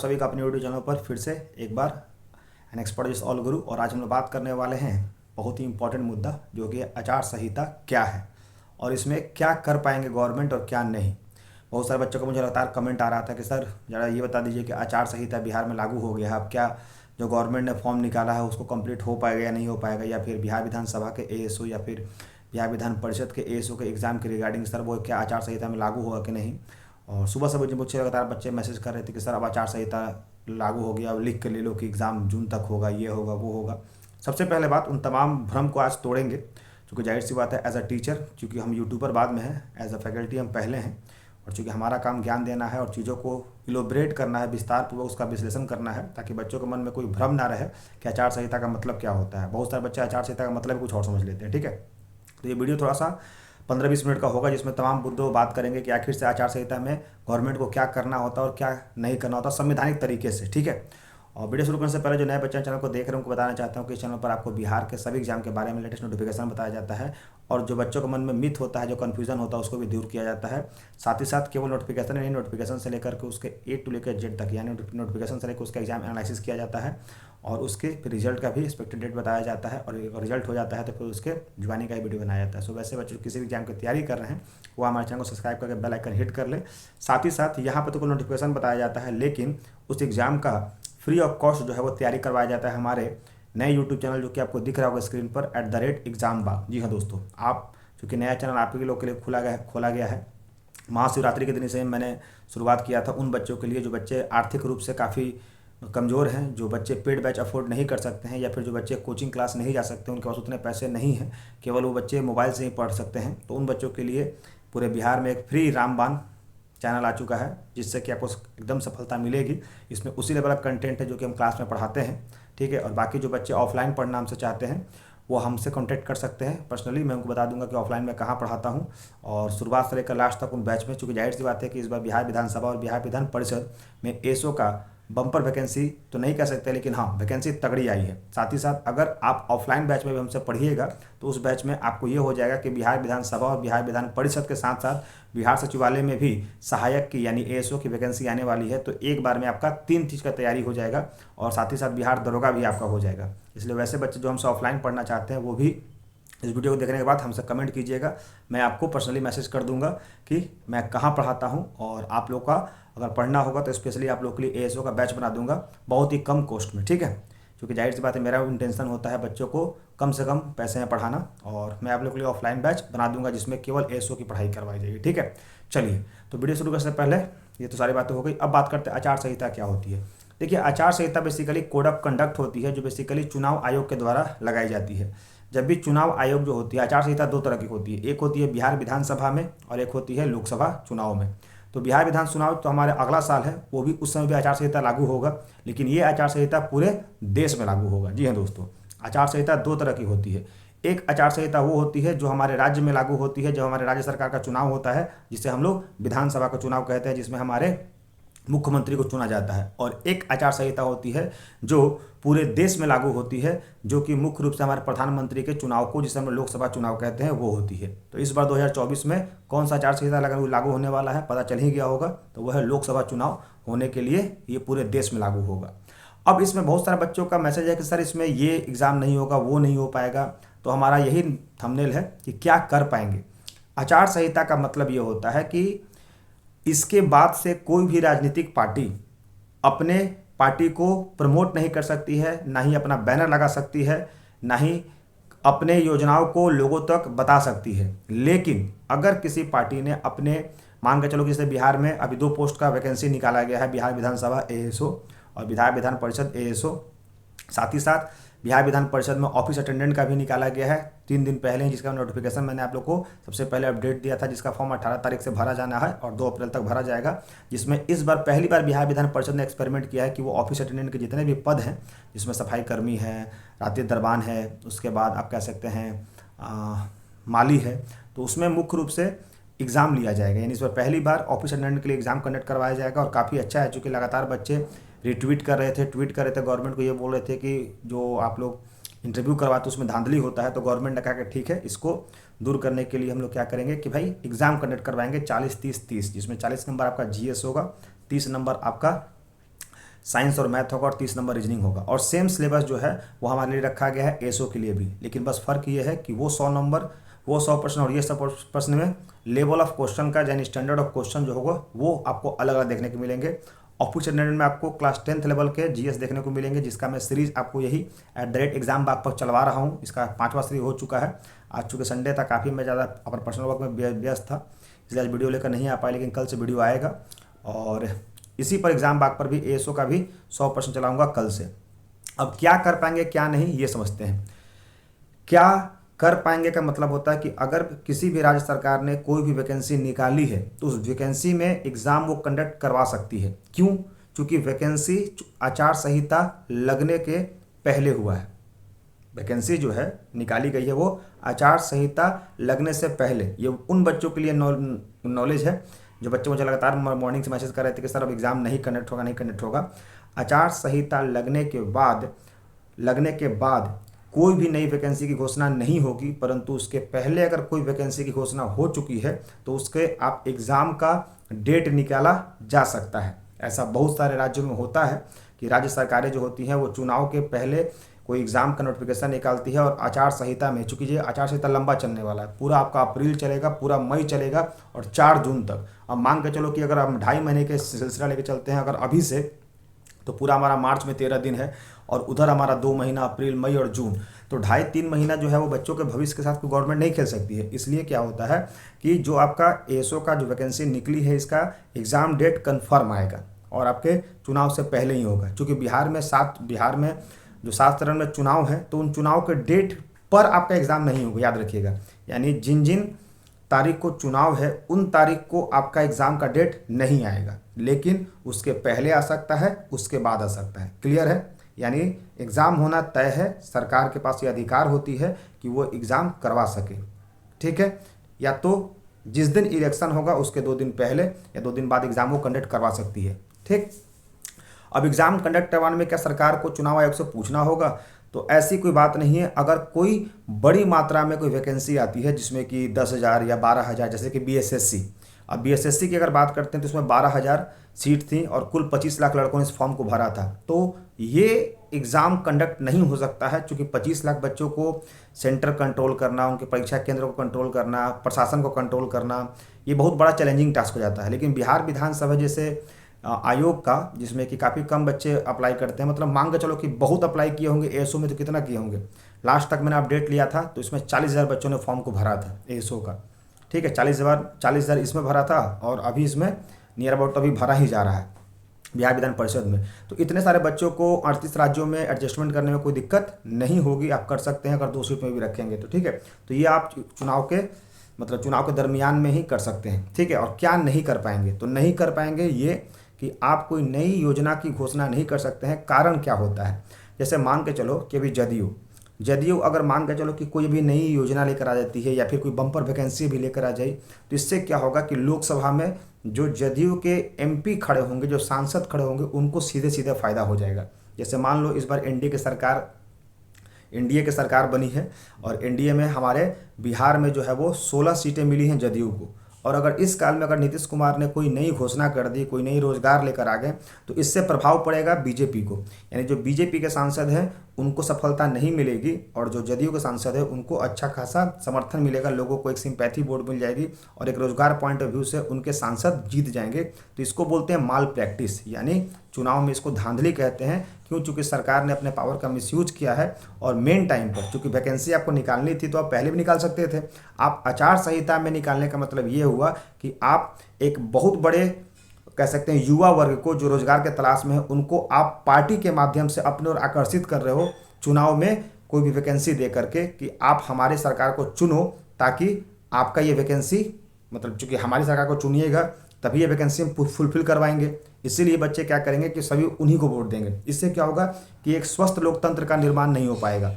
सभी का अपने यूट्यूब चैनल पर फिर से एक बार एन एक्सपर्ट ऑल गुरु। और आज हम लोग बात करने वाले हैं बहुत ही इंपॉर्टेंट मुद्दा, जो कि आचार संहिता क्या है और इसमें क्या कर पाएंगे गवर्नमेंट और क्या नहीं। बहुत सारे बच्चों को मुझे लगातार कमेंट आ रहा था कि सर ज़रा ये बता दीजिए कि आचार संहिता बिहार में लागू हो गया है, अब क्या जो गवर्नमेंट ने फॉर्म निकाला है उसको कंप्लीट हो पाएगा या नहीं हो पाएगा, या फिर बिहार विधानसभा के एएसओ या फिर बिहार विधान परिषद के एएसओ के एग्ज़ाम के रिगार्डिंग सर वो क्या आचार संहिता में लागू होगा कि नहीं। और सुबह से मुझे लगातार बच्चे मैसेज कर रहे थे कि सर अब आचार संहिता लागू हो गया, अब लिख के ले लो कि एग्ज़ाम जून तक होगा, ये होगा वो होगा। सबसे पहले बात, उन तमाम भ्रम को आज तोड़ेंगे, क्योंकि जाहिर सी बात है एज अ टीचर, चूँकि हम यूट्यूबर बाद में हैं, एज अ फैकल्टी हम पहले हैं, और चूँकि हमारा काम ज्ञान देना है और चीज़ों को इलोब्रेट करना है, विस्तार पूर्वक उसका विश्लेषण करना है, ताकि बच्चों के मन में कोई भ्रम ना रहे कि आचार संहिता का मतलब क्या होता है। बहुत सारे बच्चे आचार संहिता का मतलब कुछ और समझ लेते हैं, ठीक है। तो ये वीडियो थोड़ा सा 15-20 मिनट का होगा, जिसमें तमाम मुद्दों बात करेंगे कि आखिर से आचार संहिता में गवर्नमेंट को क्या करना होता है और क्या नहीं करना होता संवैधानिक तरीके से, ठीक है। और वीडियो शुरू करने से पहले जो नए बच्चे चैनल को देख रहे हैं उनको बताना चाहता हूँ कि इस चैनल पर आपको बिहार के सभी एग्जाम के बारे में लेटेस्ट नोटिफिकेशन बताया जाता है, और जो बच्चों के मन में मिथ होता है, जो कन्फ्यूजन होता है, उसको भी दूर किया जाता है। साथ ही साथ केवल नोटिफिकेशन नहीं, नोटिफिकेशन से लेकर के उसके ए टू लेकर जेड तक, यानी नोटिफिकेशन से लेकर उसका एग्जाम एनालिसिस किया जाता है, और उसके फिर रिजल्ट का भी एक्सपेक्टेड डेट बताया जाता है, और रिजल्ट हो जाता है तो फिर उसके ज्वाइनिंग का ही वीडियो बनाया जाता है। सो वैसे बच्चे किसी भी एग्जाम की तैयारी कर रहे हैं वो हमारे चैनल को सब्सक्राइब करके बेल आइकन हिट कर ले। साथ ही साथ यहाँ पर तो कोई नोटिफिकेशन बताया जाता है, लेकिन उस एग्ज़ाम का फ्री ऑफ कॉस्ट जो है वो तैयारी करवाया जाता है हमारे नए यूट्यूब चैनल, जो कि आपको दिख रहा होगा स्क्रीन पर, @एग्जाम बाग। जी हाँ दोस्तों, आप चूँकि नया चैनल आप ही लोग के लिए खोला गया है, महाशिवरात्रि के दिन से मैंने शुरुआत किया था उन बच्चों के लिए जो बच्चे आर्थिक रूप से काफ़ी कमज़ोर हैं, जो बच्चे पेड बैच अफोर्ड नहीं कर सकते हैं, या फिर जो बच्चे कोचिंग क्लास नहीं जा सकते, उनके पास उतने पैसे नहीं हैं, केवल वो बच्चे मोबाइल से ही पढ़ सकते हैं। तो उन बच्चों के लिए पूरे बिहार में एक फ्री रामबाण चैनल आ चुका है, जिससे कि आपको एकदम सफलता मिलेगी। इसमें उसी लेवल का कंटेंट है जो कि हम क्लास में पढ़ाते हैं, ठीक है। और बाकी जो बच्चे ऑफलाइन पढ़ना हमसे चाहते हैं वो हमसे कांटेक्ट कर सकते हैं पर्सनली, मैं उनको बता दूंगा कि ऑफलाइन में कहाँ पढ़ाता हूँ, और शुरुआत से लेकर लास्ट तक उन बैच में। चूँकि जाहिर सी बात है कि इस बार बिहार विधानसभा और बिहार विधान परिषद में एसओ का बम्पर वैकेंसी तो नहीं कह सकते, लेकिन हाँ वैकेंसी तगड़ी आई है। साथ ही साथ अगर आप ऑफलाइन बैच में भी हमसे पढ़िएगा तो उस बैच में आपको ये हो जाएगा कि बिहार विधानसभा और बिहार विधान परिषद के साथ साथ बिहार सचिवालय में भी सहायक की यानी एएसओ की वैकेंसी आने वाली है। तो एक बार में आपका 3 चीज़ का तैयारी हो जाएगा, और साथ ही साथ बिहार दरोगा भी आपका हो जाएगा। इसलिए वैसे बच्चे जो हमसे ऑफलाइन पढ़ना चाहते हैं वो भी इस वीडियो को देखने के बाद हमसे कमेंट कीजिएगा, मैं आपको पर्सनली मैसेज कर दूंगा कि मैं कहाँ पढ़ाता हूँ, और आप लोग का अगर पढ़ना होगा तो स्पेशली आप लोग के लिए एएसओ का बैच बना दूंगा बहुत ही कम कॉस्ट में, ठीक है। क्योंकि जाहिर सी बात है मेरा इंटेंशन होता है बच्चों को कम से कम पैसे में पढ़ाना, और मैं आप लोग के लिए ऑफलाइन बैच बना दूंगा जिसमें केवल एएसओ की पढ़ाई करवाई जाएगी, ठीक है। चलिए, तो वीडियो शुरू करने से पहले ये तो सारी बातें हो गई, अब बात करते हैं आचार संहिता क्या होती है। देखिए, आचार संहिता बेसिकली कोड ऑफ कंडक्ट होती है, जो बेसिकली चुनाव आयोग के द्वारा लगाई जाती है। जब भी चुनाव आयोग जो होती है, आचार संहिता 2 तरह की होती है, एक होती है बिहार विधानसभा में और एक होती है लोकसभा चुनाव में। तो बिहार विधान चुनाव तो हमारे अगला साल है, वो भी उस समय भी आचार संहिता लागू होगा, लेकिन ये आचार संहिता पूरे देश में लागू होगा। जी हाँ दोस्तों, आचार संहिता 2 तरह की होती है। एक आचार संहिता वो होती है जो हमारे राज्य में लागू होती है, जब हमारे राज्य सरकार का चुनाव होता है, जिसे हम लोग विधानसभा का चुनाव कहते हैं, जिसमें हमारे मुख्यमंत्री को चुना जाता है। और एक आचार संहिता होती है जो पूरे देश में लागू होती है, जो कि मुख्य रूप से हमारे प्रधानमंत्री के चुनाव को, जिसे हम लोकसभा चुनाव कहते हैं, वो होती है। तो इस बार 2024 में कौन सा आचार संहिता लागू होने वाला है पता चल ही गया होगा, तो वह है लोकसभा चुनाव होने के लिए ये पूरे देश में लागू होगा। अब इसमें बहुत सारे बच्चों का मैसेज है कि सर इसमें ये एग्ज़ाम नहीं होगा, वो नहीं हो पाएगा। तो हमारा यही थंबनेल है कि क्या कर पाएंगे। आचार संहिता का मतलब ये होता है कि इसके बाद से कोई भी राजनीतिक पार्टी अपने पार्टी को प्रमोट नहीं कर सकती है, ना ही अपना बैनर लगा सकती है, ना ही अपने योजनाओं को लोगों तक बता सकती है। लेकिन अगर किसी पार्टी ने अपने, मान के चलो कि जैसे बिहार में अभी 2 पोस्ट का वैकेंसी निकाला गया है, बिहार विधानसभा एएसओ और बिहार विधान परिषद एएसओ। साथ ही साथ बिहार विधान परिषद में ऑफिस अटेंडेंट का भी निकाला गया है 3 दिन पहले, जिसका नोटिफिकेशन मैंने आप लोग को सबसे पहले अपडेट दिया था, जिसका फॉर्म 18 तारीख से भरा जाना है और 2 अप्रैल तक भरा जाएगा। जिसमें इस बार पहली बार बिहार विधान परिषद ने एक्सपेरिमेंट किया है कि वो ऑफिस अटेंडेंट के जितने भी पद हैं, जिसमें सफाई कर्मी है, रात्रि दरबान है, उसके बाद आप कह सकते हैं माली है, तो उसमें मुख्य रूप से एग्ज़ाम लिया जाएगा। यानी इस बार पहली बार ऑफिस अटेंडेंट के लिए एग्ज़ाम कंडक्ट करवाया जाएगा, और काफ़ी अच्छा है, चूँकि लगातार बच्चे ट्वीट कर रहे थे गवर्नमेंट को, ये बोल रहे थे कि जो आप लोग इंटरव्यू करवाते उसमें धांधली होता है। तो गवर्नमेंट ने कहा कि ठीक है, इसको दूर करने के लिए हम लोग क्या करेंगे कि भाई एग्ज़ाम कंडक्ट करवाएंगे 40-30-30, जिसमें 40 नंबर आपका जीएस होगा, 30 नंबर आपका साइंस और मैथ होगा और 30 नंबर रीजनिंग होगा। और सेम सिलेबस जो है वो हमारे लिए रखा गया है एसओ के लिए भी, लेकिन बस फर्क ये है कि वो 100 नंबर, वो 100% और ये 100% में लेवल ऑफ क्वेश्चन का यानी स्टैंडर्ड ऑफ क्वेश्चन जो होगा वो आपको अलग अलग देखने को मिलेंगे। ऑफिस स्टैंडर्ड में आपको क्लास 10th लेवल के जीएस देखने को मिलेंगे, जिसका मैं सीरीज आपको यही @एग्जाम बाग पर चलवा रहा हूँ। इसका 5वां सीरीज हो चुका है। आज चूँकि संडे था, काफ़ी मैं ज़्यादा अपना पर्सनल वर्क में व्यस्त था, इसलिए आज वीडियो लेकर नहीं आ पाया, लेकिन कल से वीडियो आएगा। और इसी पर एग्जाम बाग पर भी एएसओ का भी 100% चलाऊंगा कल से। अब क्या कर पाएंगे क्या नहीं ये समझते हैं। क्या कर पाएंगे का मतलब होता है कि अगर किसी भी राज्य सरकार ने कोई भी वैकेंसी निकाली है तो उस वैकेंसी में एग्ज़ाम वो कंडक्ट करवा सकती है। क्यों? क्योंकि वैकेंसी आचार संहिता लगने के पहले हुआ है। वैकेंसी जो है निकाली गई है वो आचार संहिता लगने से पहले। ये उन बच्चों के लिए नॉलेज है जो बच्चे मुझे लगातार मॉर्निंग से मैसेज कर रहे थे कि सर अब एग्ज़ाम नहीं कंडक्ट होगा, नहीं कंडक्ट होगा। आचार संहिता लगने के बाद कोई भी नई वैकेंसी की घोषणा नहीं होगी, परंतु उसके पहले अगर कोई वैकेंसी की घोषणा हो चुकी है तो उसके आप एग्ज़ाम का डेट निकाला जा सकता है। ऐसा बहुत सारे राज्यों में होता है कि राज्य सरकारें जो होती हैं वो चुनाव के पहले कोई एग्ज़ाम का नोटिफिकेशन निकालती है और आचार संहिता में, चूँकि ये आचार संहिता लंबा चलने वाला है, पूरा आपका अप्रैल चलेगा, पूरा मई चलेगा और 4 जून तक। अब मान के चलो कि अगर हम 2.5 महीने के सिलसिला लेके चलते हैं अगर अभी से, तो पूरा हमारा मार्च में 13 दिन है और उधर हमारा 2 महीना अप्रैल मई और जून, तो 2.5-3 महीना जो है वो बच्चों के भविष्य के साथ कोई गवर्नमेंट नहीं खेल सकती है। इसलिए क्या होता है कि जो आपका एएसओ का जो वैकेंसी निकली है इसका एग्ज़ाम डेट कन्फर्म आएगा और आपके चुनाव से पहले ही होगा। क्योंकि बिहार में जो 7 चरण में चुनाव है तो उन चुनाव के डेट पर आपका एग्ज़ाम नहीं होगा, याद रखिएगा। यानी जिन तारीख को चुनाव है उन तारीख को आपका एग्ज़ाम का डेट नहीं आएगा, लेकिन उसके पहले आ सकता है, उसके बाद आ सकता है। क्लियर है? यानी एग्ज़ाम होना तय है, सरकार के पास ये अधिकार होती है कि वो एग्ज़ाम करवा सके। ठीक है? या तो जिस दिन इलेक्शन होगा उसके 2 दिन पहले या 2 दिन बाद एग्ज़ाम वो कंडक्ट करवा सकती है। ठीक। अब एग्ज़ाम कंडक्ट करवाने में क्या सरकार को चुनाव आयोग से पूछना होगा? तो ऐसी कोई बात नहीं है। अगर कोई बड़ी मात्रा में कोई वैकेंसी आती है जिसमें कि 10,000 या 12,000, जैसे कि बीएसएससी, अब बीएसएससी की अगर बात करते हैं तो उसमें 12,000 सीट थी और कुल 25 लाख लड़कों ने इस फॉर्म को भरा था, तो ये एग्ज़ाम कंडक्ट नहीं हो सकता है, क्योंकि 25 लाख बच्चों को सेंटर कंट्रोल करना, उनके परीक्षा केंद्र को कंट्रोल करना, प्रशासन को कंट्रोल करना, ये बहुत बड़ा चैलेंजिंग टास्क हो जाता है। लेकिन बिहार विधानसभा जैसे आयोग का, जिसमें कि काफ़ी कम बच्चे अप्लाई करते हैं, मतलब मांग के चलो कि बहुत अप्लाई किए होंगे एएसओ में, तो कितना किए होंगे? लास्ट तक मैंने अपडेट लिया था तो इसमें 40,000 बच्चों ने फॉर्म को भरा था एएसओ का। ठीक है, 40,000 इसमें भरा था और अभी इसमें नियर अबाउट अभी भरा ही जा रहा है बिहार विधान परिषद में। तो इतने सारे बच्चों को 38 राज्यों में एडजस्टमेंट करने में कोई दिक्कत नहीं होगी, आप कर सकते हैं अगर 2 सीट में भी रखेंगे तो। ठीक है, तो ये आप चुनाव के दरमियान में ही कर सकते हैं। ठीक है, और क्या नहीं कर पाएंगे? तो नहीं कर पाएंगे ये कि आप कोई नई योजना की घोषणा नहीं कर सकते हैं। कारण क्या होता है? जैसे मान के चलो कि अभी जदयू अगर मान के चलो कि कोई भी नई योजना लेकर आ जाती है या फिर कोई बम्पर वैकेंसी भी लेकर आ जाए, तो इससे क्या होगा कि लोकसभा में जो जदयू के एमपी खड़े होंगे, जो सांसद खड़े होंगे, उनको सीधे सीधे फ़ायदा हो जाएगा। जैसे मान लो इस बार एनडीए की सरकार बनी है और एनडीए में हमारे बिहार में जो है वो 16 सीटें मिली हैं जदयू को, और अगर इस काल में अगर नीतीश कुमार ने कोई नई घोषणा कर दी, कोई नई रोजगार लेकर आ गए, तो इससे प्रभाव पड़ेगा बीजेपी को। यानी जो बीजेपी के सांसद हैं उनको सफलता नहीं मिलेगी और जो जदयू के सांसद है उनको अच्छा खासा समर्थन मिलेगा, लोगों को एक सिंपैथी वोट मिल जाएगी और एक रोजगार पॉइंट ऑफ व्यू से उनके सांसद जीत जाएंगे। तो इसको बोलते हैं माल प्रैक्टिस, यानी चुनाव में इसको धांधली कहते हैं। क्यों? चूँकि सरकार ने अपने पावर का मिसयूज किया है और मेन टाइम पर, चूँकि वैकेंसी आपको निकालनी थी तो आप पहले भी निकाल सकते थे। आप आचार संहिता में निकालने का मतलब ये हुआ कि आप एक बहुत बड़े कह सकते हैं युवा वर्ग को जो रोजगार के तलाश में है, उनको आप पार्टी के माध्यम से अपने ओर आकर्षित कर रहे हो चुनाव में कोई भी वैकेंसी दे करके कि आप हमारी सरकार को चुनो, ताकि आपका ये वैकेंसी, मतलब चूँकि हमारी सरकार को चुनिएगा तभी ये वैकेंसी हम फुलफिल करवाएंगे। इसीलिए बच्चे क्या करेंगे कि सभी उन्हीं को वोट देंगे। इससे क्या होगा कि एक स्वस्थ लोकतंत्र का निर्माण नहीं हो पाएगा,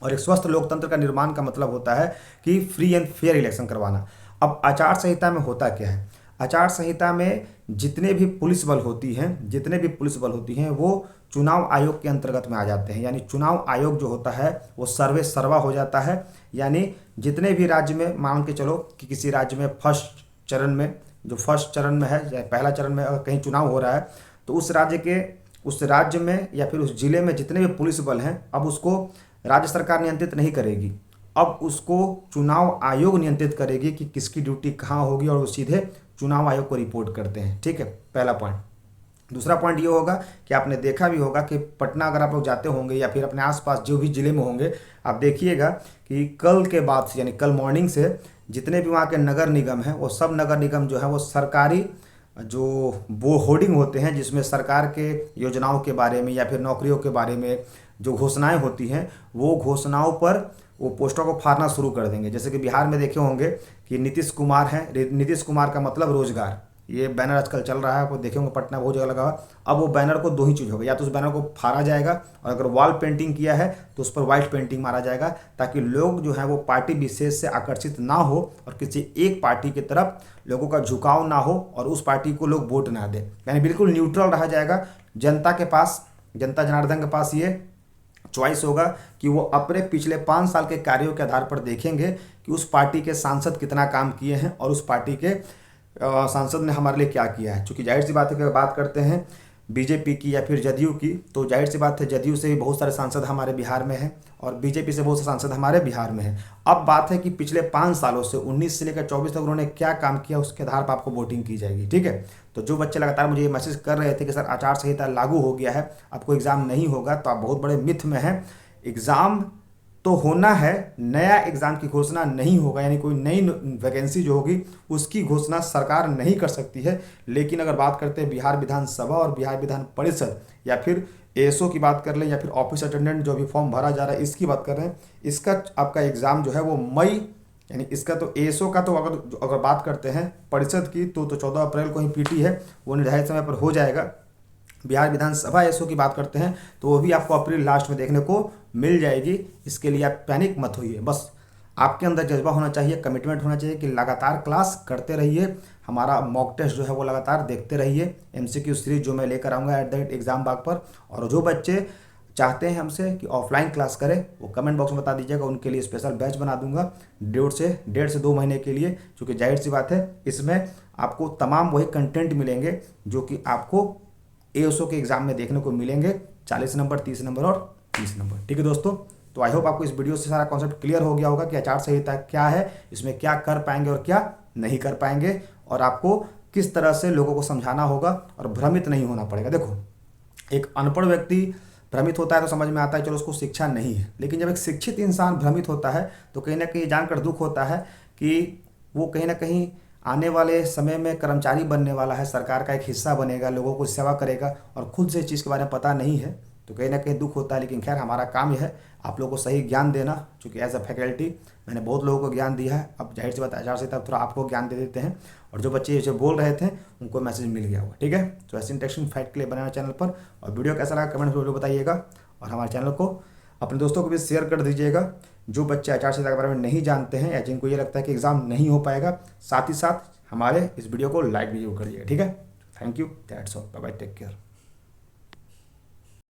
और एक स्वस्थ लोकतंत्र का निर्माण का मतलब होता है कि फ्री एंड फेयर इलेक्शन करवाना। अब आचार संहिता में होता क्या है? आचार संहिता में जितने भी पुलिस बल होती हैं वो चुनाव आयोग के अंतर्गत में आ जाते हैं। यानी चुनाव आयोग जो होता है वो सर्वे सर्वा हो जाता है। यानी जितने भी राज्य में, मान के चलो कि किसी राज्य में फर्स्ट चरण में है या पहला चरण में अगर कहीं चुनाव हो रहा है, तो उस राज्य के उस राज्य में या फिर उस जिले में जितने भी पुलिस बल हैं, अब उसको राज्य सरकार नियंत्रित नहीं करेगी, अब उसको चुनाव आयोग नियंत्रित करेगी कि किसकी ड्यूटी कहाँ होगी, और वो सीधे चुनाव आयोग को रिपोर्ट करते हैं। ठीक है, पहला पॉइंट। दूसरा पॉइंट ये होगा कि आपने देखा भी होगा कि पटना अगर आप लोग जाते होंगे या फिर अपने आसपास जो भी ज़िले में होंगे, आप देखिएगा कि कल के बाद से यानी कल मॉर्निंग से जितने भी वहाँ के नगर निगम हैं, वो सब नगर निगम जो है वो सरकारी जो वो होर्डिंग होते हैं जिसमें सरकार के योजनाओं के बारे में या फिर नौकरियों के बारे में जो घोषणाएं होती हैं, वो घोषणाओं पर वो पोस्टरों को फाड़ना शुरू कर देंगे। जैसे कि बिहार में देखे होंगे कि नीतीश कुमार हैं, नीतीश कुमार का मतलब रोजगार, ये बैनर आजकल चल रहा है, आपको देखे होंगे पटना बहुत जगह लगा हुआ। अब वो बैनर को दो ही चीज़ होगा, या तो उस बैनर को फाड़ा जाएगा और अगर वॉल पेंटिंग किया है तो उस पर वाइट पेंटिंग मारा जाएगा, ताकि लोग जो है वो पार्टी विशेष से आकर्षित ना हो और किसी एक पार्टी की तरफ लोगों का झुकाव ना हो और उस पार्टी को लोग वोट ना दें। यानी बिल्कुल न्यूट्रल रहा जाएगा। जनता के पास, जनता जनार्दन के पास ये चॉइस होगा कि वो अपने पिछले 5 साल के कार्यों के आधार पर देखेंगे कि उस पार्टी के सांसद कितना काम किए हैं और उस पार्टी के सांसद ने हमारे लिए क्या किया है। क्योंकि जाहिर सी बात है कि अगर बात करते हैं बीजेपी की या फिर जदयू की, तो जाहिर सी बात है जदयू से भी बहुत सारे सांसद हमारे बिहार में हैं और बीजेपी से बहुत से सांसद हमारे बिहार में हैं। अब बात है कि पिछले 5 सालों से 19 से लेकर 24 तक उन्होंने क्या काम किया, उसके आधार पर आपको वोटिंग की जाएगी। ठीक है, तो जो बच्चे लगातार मुझे ये मैसेज कर रहे थे कि सर आचार संहिता लागू हो गया है, आपको एग्ज़ाम नहीं होगा, तो आप बहुत बड़े मिथ में हैं। एग्ज़ाम तो होना है, नया एग्ज़ाम की घोषणा नहीं होगा, यानी कोई नई वैकेंसी जो होगी उसकी घोषणा सरकार नहीं कर सकती है। लेकिन अगर बात करते हैं बिहार विधानसभा और बिहार विधान परिषद या फिर एएसओ की बात कर लें या फिर ऑफिस अटेंडेंट जो भी फॉर्म भरा जा रहा है इसकी बात कर रहे हैं, इसका आपका एग्ज़ाम जो है वो मई, यानी इसका तो एएसओ का तो अगर बात करते हैं परिषद की तो 14 अप्रैल को ही पीटी है, वो निर्धारित समय पर हो जाएगा। बिहार विधानसभा एसओ की बात करते हैं तो वो भी आपको अप्रैल लास्ट में देखने को मिल जाएगी। इसके लिए आप पैनिक मत होइए, बस आपके अंदर जज्बा होना चाहिए, कमिटमेंट होना चाहिए कि लगातार क्लास करते रहिए, हमारा मॉक टेस्ट जो है वो लगातार देखते रहिए, एमसीक्यू सीरीज जो मैं लेकर आऊँगा एट द रेट एग्जाम बाग पर। और जो बच्चे चाहते हैं हमसे कि ऑफलाइन क्लास करें वो कमेंट बॉक्स में बता दीजिएगा, उनके लिए स्पेशल बैच बना दूंगा 1.5 से 2 महीने के लिए। क्योंकि जाहिर सी बात है इसमें आपको तमाम वही कंटेंट मिलेंगे जो कि आपको एएसओ के एग्जाम में देखने को मिलेंगे, 40 नंबर, 30 नंबर और 30 नंबर। ठीक है दोस्तों, तो आई होप आपको इस वीडियो से सारा कॉन्सेप्ट क्लियर हो गया होगा कि आचार संहिता क्या है, इसमें क्या कर पाएंगे और क्या नहीं कर पाएंगे, और आपको किस तरह से लोगों को समझाना होगा और भ्रमित नहीं होना पड़ेगा। देखो, एक अनपढ़ व्यक्ति भ्रमित होता है तो समझ में आता है चलो उसको शिक्षा नहीं है, लेकिन जब एक शिक्षित इंसान भ्रमित होता है तो कहीं ना कहीं जानकर दुख होता है कि वो कहीं ना कहीं आने वाले समय में कर्मचारी बनने वाला है, सरकार का एक हिस्सा बनेगा, लोगों को सेवा करेगा और खुद से इस चीज़ के बारे में पता नहीं है, तो कहीं ना कहीं दुख होता है। लेकिन खैर हमारा काम यह है आप लोगों को सही ज्ञान देना, क्योंकि एज अ फैकल्टी मैंने बहुत लोगों को ज्ञान दिया है। अब जाहिर सी बात आचार संहिता थोड़ा आपको ज्ञान दे देते हैं, और जो बच्चे जो बोल रहे थे उनको मैसेज मिल गया होगा। ठीक है, तो ऐसे इंटरेस्टिंग फैक्ट के लिए बनाना चैनल पर, और वीडियो कैसा लगा कमेंट में बताइएगा, और हमारे चैनल को अपने दोस्तों को भी शेयर कर दीजिएगा जो बच्चे आचार संहिता के बारे में नहीं जानते हैं या जिनको ये लगता है कि एग्ज़ाम नहीं हो पाएगा। साथ ही साथ हमारे इस वीडियो को लाइक भी जरूर करिएगा। ठीक है, thank you, that's all, bye bye, take care.